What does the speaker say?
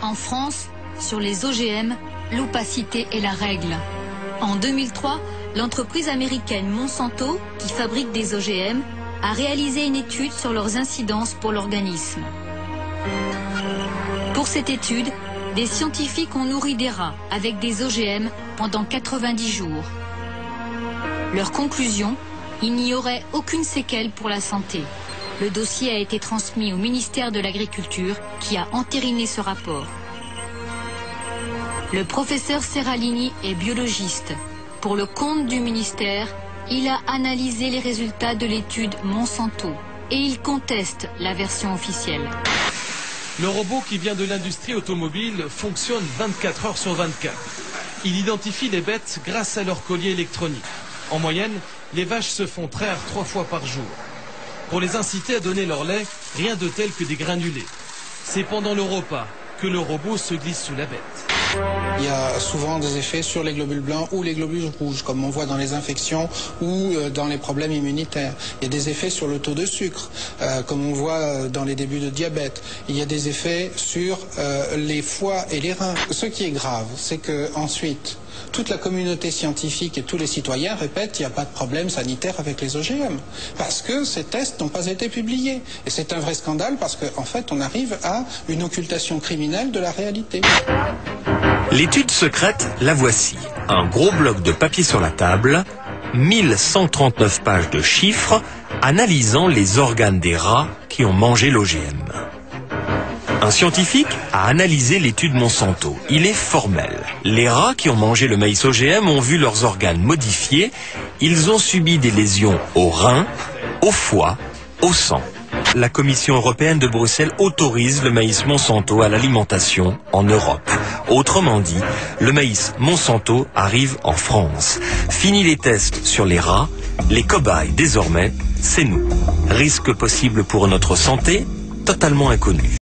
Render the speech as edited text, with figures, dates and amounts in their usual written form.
En France, sur les OGM, l'opacité est la règle. En 2003, l'entreprise américaine Monsanto, qui fabrique des OGM, a réalisé une étude sur leurs incidences pour l'organisme. Pour cette étude, des scientifiques ont nourri des rats avec des OGM pendant 90 jours. Leur conclusion, il n'y aurait aucune séquelle pour la santé. Le dossier a été transmis au ministère de l'Agriculture qui a entériné ce rapport. Le professeur Serralini est biologiste. Pour le compte du ministère, il a analysé les résultats de l'étude Monsanto et il conteste la version officielle. Le robot qui vient de l'industrie automobile fonctionne 24 heures sur 24. Il identifie les bêtes grâce à leur collier électronique. En moyenne, les vaches se font traire 3 fois par jour. Pour les inciter à donner leur lait, rien de tel que des granulés. C'est pendant le repas que le robot se glisse sous la bête. Il y a souvent des effets sur les globules blancs ou les globules rouges, comme on voit dans les infections ou dans les problèmes immunitaires. Il y a des effets sur le taux de sucre, comme on voit dans les débuts de diabète. Il y a des effets sur les foies et les reins. Ce qui est grave, c'est que ensuite, toute la communauté scientifique et tous les citoyens répètent qu'il n'y a pas de problème sanitaire avec les OGM, parce que ces tests n'ont pas été publiés. Et c'est un vrai scandale parce qu'en fait, on arrive à une occultation criminelle de la réalité. L'étude secrète, la voici. Un gros bloc de papier sur la table, 1139 pages de chiffres analysant les organes des rats qui ont mangé l'OGM. Un scientifique a analysé l'étude Monsanto. Il est formel. Les rats qui ont mangé le maïs OGM ont vu leurs organes modifiés. Ils ont subi des lésions aux reins, au foie, au sang. La Commission européenne de Bruxelles autorise le maïs Monsanto à l'alimentation en Europe. Autrement dit, le maïs Monsanto arrive en France. Fini les tests sur les rats, les cobayes désormais, c'est nous. Risque possible pour notre santé, totalement inconnu.